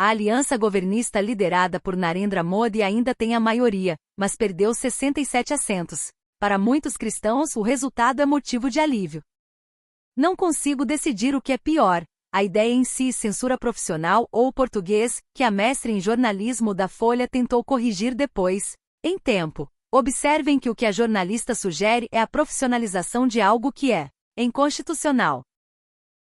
A aliança governista liderada por Narendra Modi ainda tem a maioria, mas perdeu 67 assentos. Para muitos cristãos, o resultado é motivo de alívio. Não consigo decidir o que é pior, a ideia em si, censura profissional ou o português, que a mestre em jornalismo da Folha tentou corrigir depois. Em tempo, observem que o que a jornalista sugere é a profissionalização de algo que é inconstitucional.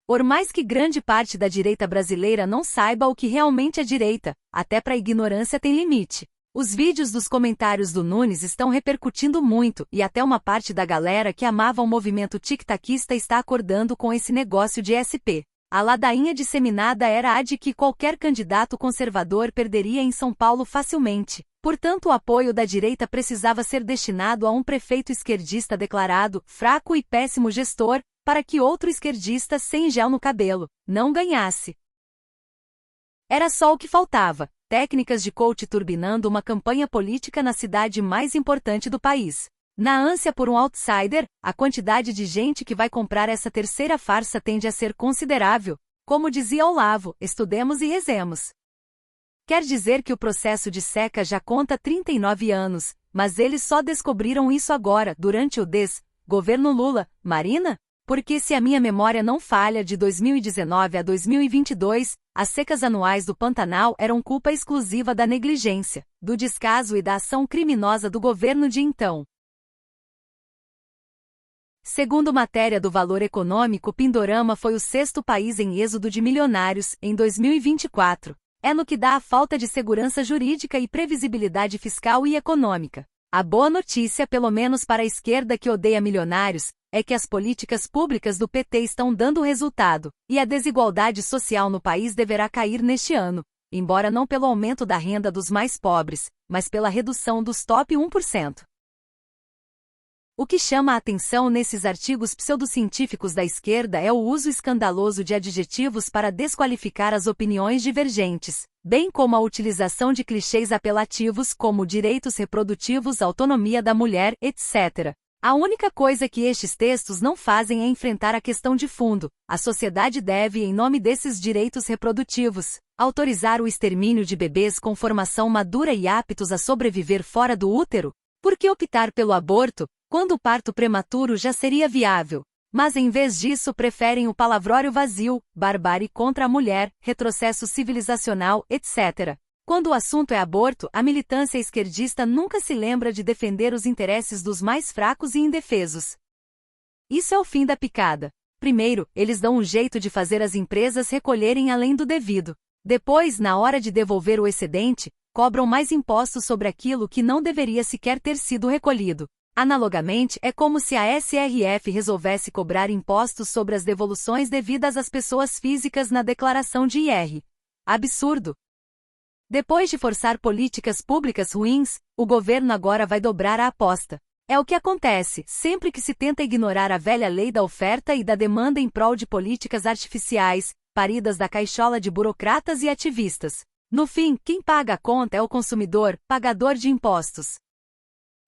Por mais que grande parte da direita brasileira não saiba o que realmente é direita, até para a ignorância tem limite. Os vídeos dos comentários do Nunes estão repercutindo muito e até uma parte da galera que amava o movimento tic-taquista está acordando com esse negócio de SP. A ladainha disseminada era a de que qualquer candidato conservador perderia em São Paulo facilmente. Portanto, o apoio da direita precisava ser destinado a um prefeito esquerdista declarado fraco e péssimo gestor, para que outro esquerdista sem gel no cabelo não ganhasse. Era só o que faltava. Técnicas de coach turbinando uma campanha política na cidade mais importante do país. Na ânsia por um outsider, a quantidade de gente que vai comprar essa terceira farsa tende a ser considerável. Como dizia Olavo, estudemos e rezemos. Quer dizer que o processo de seca já conta 39 anos, mas eles só descobriram isso agora, durante o governo Lula. Marina? Porque se a minha memória não falha, de 2019 a 2022, as secas anuais do Pantanal eram culpa exclusiva da negligência, do descaso e da ação criminosa do governo de então. Segundo matéria do Valor Econômico, Pindorama foi o 6º país em êxodo de milionários, em 2024. É no que dá a falta de segurança jurídica e previsibilidade fiscal e econômica. A boa notícia, pelo menos para a esquerda que odeia milionários, é que as políticas públicas do PT estão dando resultado, e a desigualdade social no país deverá cair neste ano, embora não pelo aumento da renda dos mais pobres, mas pela redução dos top 1%. O que chama a atenção nesses artigos pseudocientíficos da esquerda é o uso escandaloso de adjetivos para desqualificar as opiniões divergentes, bem como a utilização de clichês apelativos como direitos reprodutivos, autonomia da mulher, etc. A única coisa que estes textos não fazem é enfrentar a questão de fundo. A sociedade deve, em nome desses direitos reprodutivos, autorizar o extermínio de bebês com formação madura e aptos a sobreviver fora do útero? Por que optar pelo aborto, quando o parto prematuro já seria viável? Mas em vez disso preferem o palavrório vazio, barbárie contra a mulher, retrocesso civilizacional, etc. Quando o assunto é aborto, a militância esquerdista nunca se lembra de defender os interesses dos mais fracos e indefesos. Isso é o fim da picada. Primeiro, eles dão um jeito de fazer as empresas recolherem além do devido. Depois, na hora de devolver o excedente, cobram mais impostos sobre aquilo que não deveria sequer ter sido recolhido. Analogamente, é como se a SRF resolvesse cobrar impostos sobre as devoluções devidas às pessoas físicas na declaração de IR. Absurdo! Depois de forçar políticas públicas ruins, o governo agora vai dobrar a aposta. É o que acontece sempre que se tenta ignorar a velha lei da oferta e da demanda em prol de políticas artificiais, paridas da caixola de burocratas e ativistas. No fim, quem paga a conta é o consumidor, pagador de impostos.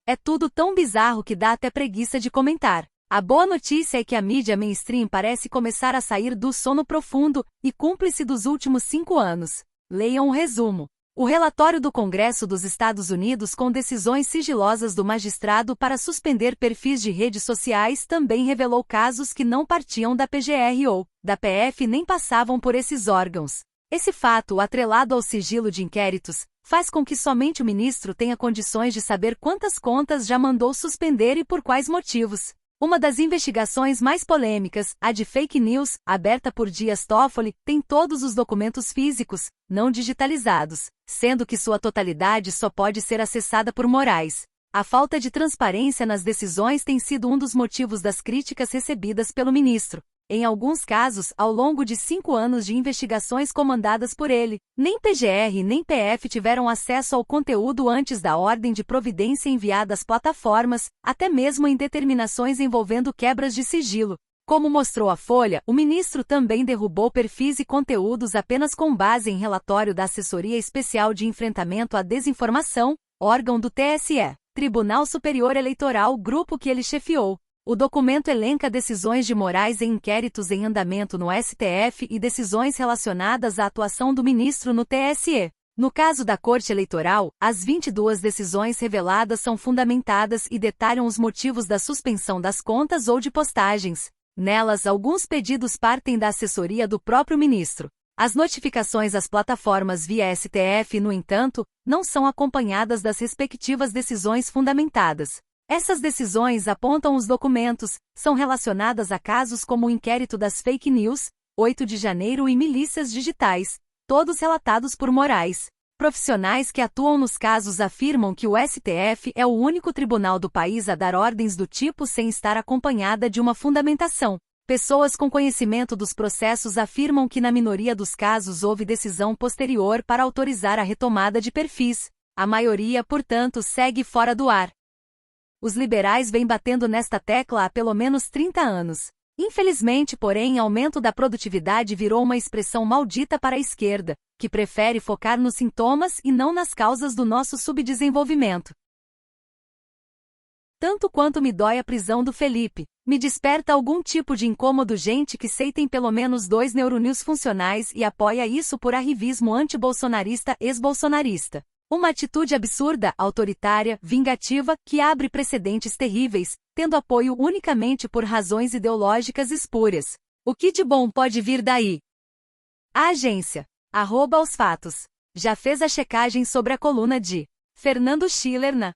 É tudo tão bizarro que dá até preguiça de comentar. A boa notícia é que a mídia mainstream parece começar a sair do sono profundo e cúmplice dos últimos 5 anos. Leiam o resumo. O relatório do Congresso dos Estados Unidos com decisões sigilosas do magistrado para suspender perfis de redes sociais também revelou casos que não partiam da PGR ou da PF nem passavam por esses órgãos. Esse fato, atrelado ao sigilo de inquéritos, faz com que somente o ministro tenha condições de saber quantas contas já mandou suspender e por quais motivos. Uma das investigações mais polêmicas, a de fake news, aberta por Dias Toffoli, tem todos os documentos físicos, não digitalizados, sendo que sua totalidade só pode ser acessada por Moraes. A falta de transparência nas decisões tem sido um dos motivos das críticas recebidas pelo ministro. Em alguns casos, ao longo de 5 anos de investigações comandadas por ele, nem PGR nem PF tiveram acesso ao conteúdo antes da ordem de providência enviada às plataformas, até mesmo em determinações envolvendo quebras de sigilo. Como mostrou a Folha, o ministro também derrubou perfis e conteúdos apenas com base em relatório da Assessoria Especial de Enfrentamento à Desinformação, órgão do TSE, Tribunal Superior Eleitoral, grupo que ele chefiou. O documento elenca decisões de Moraes em inquéritos em andamento no STF e decisões relacionadas à atuação do ministro no TSE. No caso da Corte Eleitoral, as 22 decisões reveladas são fundamentadas e detalham os motivos da suspensão das contas ou de postagens. Nelas, alguns pedidos partem da assessoria do próprio ministro. As notificações às plataformas via STF, no entanto, não são acompanhadas das respectivas decisões fundamentadas. Essas decisões apontam os documentos, são relacionadas a casos como o inquérito das fake news, 8 de janeiro e milícias digitais, todos relatados por Moraes. Profissionais que atuam nos casos afirmam que o STF é o único tribunal do país a dar ordens do tipo sem estar acompanhada de uma fundamentação. Pessoas com conhecimento dos processos afirmam que na minoria dos casos houve decisão posterior para autorizar a retomada de perfis. A maioria, portanto, segue fora do ar. Os liberais vêm batendo nesta tecla há pelo menos 30 anos. Infelizmente, porém, aumento da produtividade virou uma expressão maldita para a esquerda, que prefere focar nos sintomas e não nas causas do nosso subdesenvolvimento. Tanto quanto me dói a prisão do Felipe, me desperta algum tipo de incômodo gente que sei tem pelo menos 2 neuronews funcionais e apoia isso por arrivismo anti-bolsonarista ex-bolsonarista. Uma atitude absurda, autoritária, vingativa, que abre precedentes terríveis, tendo apoio unicamente por razões ideológicas espúrias. O que de bom pode vir daí? A agência @aos fatos já fez a checagem sobre a coluna de Fernando Schiller na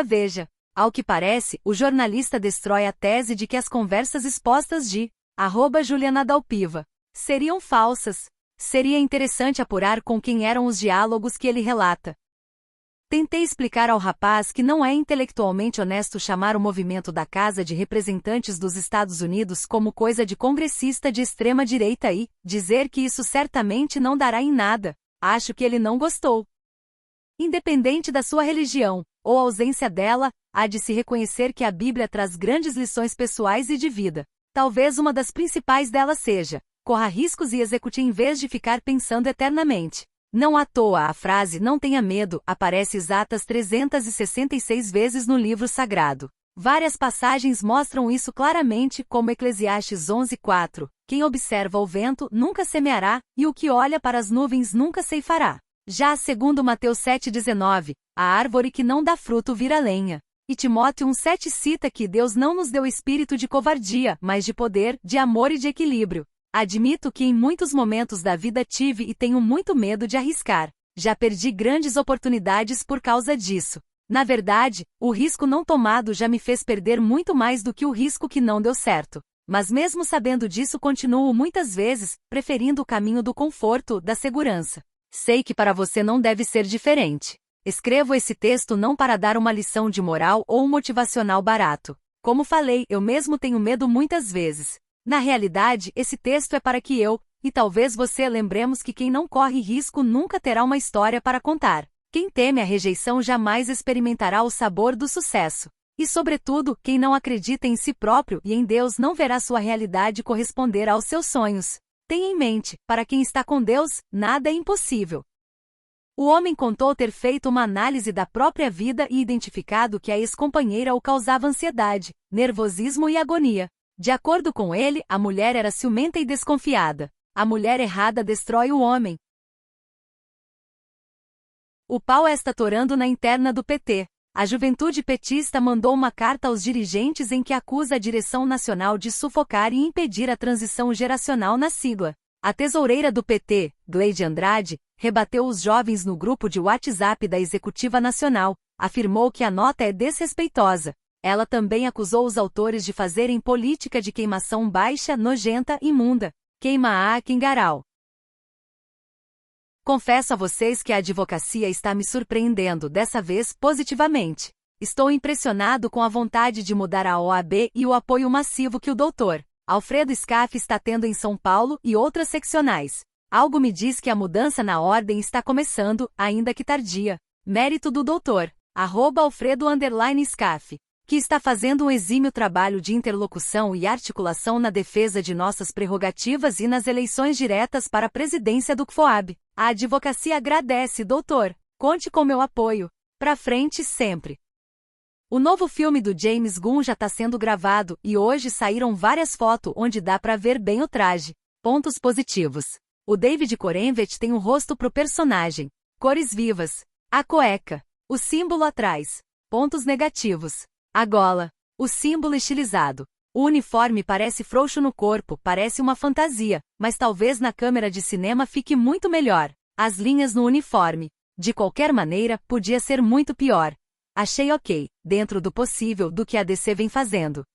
@veja. Ao que parece, o jornalista destrói a tese de que as conversas expostas de Juliana Dalpiva seriam falsas. Seria interessante apurar com quem eram os diálogos que ele relata. Tentei explicar ao rapaz que não é intelectualmente honesto chamar o movimento da Casa de Representantes dos Estados Unidos como coisa de congressista de extrema-direita e dizer que isso certamente não dará em nada. Acho que ele não gostou. Independente da sua religião, ou ausência dela, há de se reconhecer que a Bíblia traz grandes lições pessoais e de vida. Talvez uma das principais delas seja: corra riscos e execute em vez de ficar pensando eternamente. Não à toa a frase "não tenha medo" aparece exatas 366 vezes no livro sagrado. Várias passagens mostram isso claramente, como Eclesiastes 11:4, quem observa o vento nunca semeará, e o que olha para as nuvens nunca ceifará. Já segundo Mateus 7,19, a árvore que não dá fruto vira lenha. E Timóteo 1,7 cita que Deus não nos deu espírito de covardia, mas de poder, de amor e de equilíbrio. Admito que em muitos momentos da vida tive e tenho muito medo de arriscar. Já perdi grandes oportunidades por causa disso. Na verdade, o risco não tomado já me fez perder muito mais do que o risco que não deu certo. Mas mesmo sabendo disso, continuo muitas vezes preferindo o caminho do conforto, da segurança. Sei que para você não deve ser diferente. Escrevo esse texto não para dar uma lição de moral ou um motivacional barato. Como falei, eu mesmo tenho medo muitas vezes. Na realidade, esse texto é para que eu, e talvez você, lembremos que quem não corre risco nunca terá uma história para contar. Quem teme a rejeição jamais experimentará o sabor do sucesso. E, sobretudo, quem não acredita em si próprio e em Deus não verá sua realidade corresponder aos seus sonhos. Tenha em mente, para quem está com Deus, nada é impossível. O homem contou ter feito uma análise da própria vida e identificado que a ex-companheira o causava ansiedade, nervosismo e agonia. De acordo com ele, a mulher era ciumenta e desconfiada. A mulher errada destrói o homem. O pau está torando na interna do PT. A juventude petista mandou uma carta aos dirigentes em que acusa a direção nacional de sufocar e impedir a transição geracional na sigla. A tesoureira do PT, Gleide Andrade, rebateu os jovens no grupo de WhatsApp da Executiva Nacional, afirmou que a nota é desrespeitosa. Ela também acusou os autores de fazerem política de queimação baixa, nojenta, imunda. Queima a Quingaral. Confesso a vocês que a advocacia está me surpreendendo, dessa vez positivamente. Estou impressionado com a vontade de mudar a OAB e o apoio massivo que o Dr. Alfredo Scaff está tendo em São Paulo e outras seccionais. Algo me diz que a mudança na ordem está começando, ainda que tardia. Mérito do Dr. @Alfredo_Scaff, que está fazendo um exímio trabalho de interlocução e articulação na defesa de nossas prerrogativas e nas eleições diretas para a presidência do CFOAB. A advocacia agradece, doutor. Conte com meu apoio. Pra frente sempre. O novo filme do James Gunn já tá sendo gravado e hoje saíram várias fotos onde dá pra ver bem o traje. Pontos positivos. O David Corenswet tem um rosto pro personagem. Cores vivas. A cueca. O símbolo atrás. Pontos negativos. A gola. O símbolo estilizado. O uniforme parece frouxo no corpo, parece uma fantasia, mas talvez na câmera de cinema fique muito melhor. As linhas no uniforme. De qualquer maneira, podia ser muito pior. Achei ok, dentro do possível do que a DC vem fazendo.